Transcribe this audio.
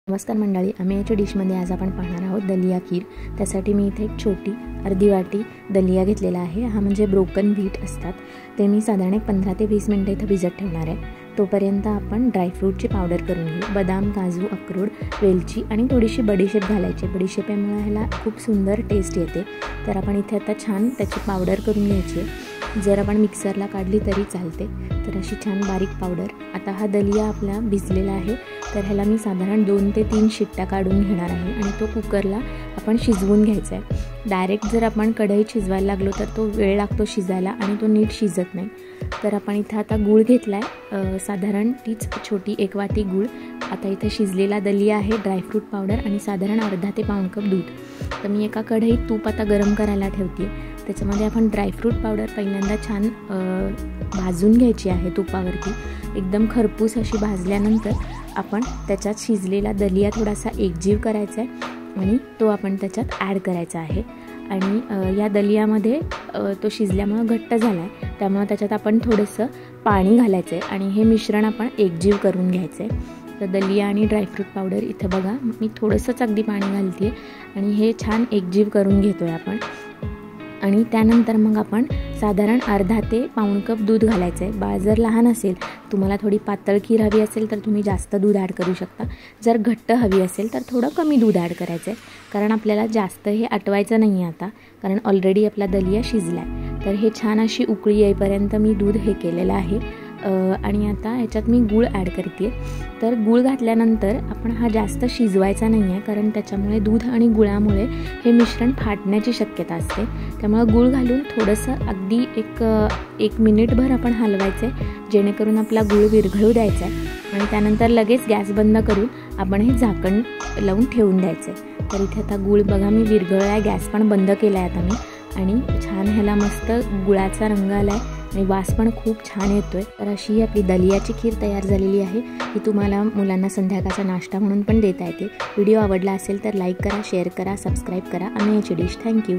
नमस्कार मंडळी, आम्ही याच्या डिशमध्ये आज आपण पाहणार आहोत दलिया खीर। त्यासाठी मी इथे एक छोटी अर्धी वाटी दलिया घेतलेला आहे। हा म्हणजे ब्रोकन व्हीट असतात ते मी साधारण 15 ते 20 मिनिटे इथे भिजत ठेवणार आहे। तोपर्यंत आपण ड्रायफ्रूटची पावडर करून घेऊ। बदाम, काजू, अक्रोड, वेलची आणि थोडीशी बडीशेप घालायची। बडीशेपामुळे ह्याला खूप सुंदर टेस्ट येते। तर आपण इथे आता छान त्याची पावडर करून घ्यायची आहे। जर आपण मिक्सरला काढली तरी चालते। तर अशी छान बारीक पावडर। आता हा दलिया आपला भिजलेला आहे, तर ह्याला मी साधारण 2 ते 3 शिट्ट्या काढून घेणार आहे आणि तो कुकरला आपण शिजवून घ्यायचा आहे। डायरेक्ट जर आपण कढईत शिजवायला लागलो तर तो वेळ लागतो शिजायला आणि तो नीट शिजत नाही। तर आपण इथे आता गूळ घेतला आहे, साधारण तीच छोटी 1 वाटी गूळ। आता इथे शिजलेला दलिया आहे, ड्रायफ्रूट पावडर आणि साधारण अर्धा ते पाऊण कप दूध। तर मी एका कढईत तूप आता गरम करायला ठेवते। त्याच्यामध्ये आपण ड्रायफ्रूट पावडर पहिल्यांदा छान भाजून घ्यायची आहे तुपावरती। एकदम खरपूस अशी भाजल्यानंतर आपण त्याच्यात शिजलेला दलिया थोडासा एकजीव करायचा आहे आणि तो आपण त्याच्यात ॲड करायचा आहे। आणि या दलियामध्ये तो शिजल्यामुळे घट्ट झाला आहे, त्यामुळे त्याच्यात आपण थोडंसं पाणी घालायचं आहे आणि हे मिश्रण आपण एकजीव करून घ्यायचं आहे। तर दलिया आणि ड्रायफ्रूट पावडर इथं बघा मी थोडंसंच अगदी पाणी घालते आणि हे छान एकजीव करून घेतो आहे आपण। आणि त्यानंतर मग आपण साधारण अर्धा ते पाऊण कप दूध घालायचं आहे। बाळ जर लहान असेल, तुम्हाला थोडी पातळ खीर हवी असेल तर तुम्ही जास्त दूध ॲड करू शकता। जर घट्ट हवी असेल तर थोडं कमी दूध ॲड करायचं आहे, कारण आपल्याला जास्त हे आटवायचं नाही आहे आता, कारण ऑलरेडी आपला दलिया शिजला आहे। तर हे छान अशी उकळी येईपर्यंत मी दूध हे केलेलं आहे। आणि आता ह्याच्यात मी गूळ ॲड करते। तर गूळ घातल्यानंतर आपण हा जास्त शिजवायचा नाही आहे, कारण त्याच्यामुळे दूध आणि गुळामुळे हे मिश्रण फाटण्याची शक्यता असते। त्यामुळे गूळ घालून थोडंसं अगदी एक मिनिटभर आपण हलवायचं आहे, जेणेकरून आपला गूळ विरघळू द्यायचा आहे आणि त्यानंतर लगेच गॅस बंद करून आपण हे झाकण लावून ठेवून द्यायचं आहे। तर इथे आता गूळ बघा मी विरघळला आहे, गॅस पण बंद केला आहे आता मी, आणि छान ह्याला मस्त गुळाचा रंग आला आहे आणि वास पण खूप छान येतोय। तर अशी आपली दलियाची खीर तयार झालेली आहे। ही तुम्हाला मुलांना संध्याकाळचा नाश्ता म्हणून पण देता येते। व्हिडिओ आवडला असेल तर लाईक करा, शेअर करा, सबस्क्राईब करा। आम्ही याची डिश। थँक्यू।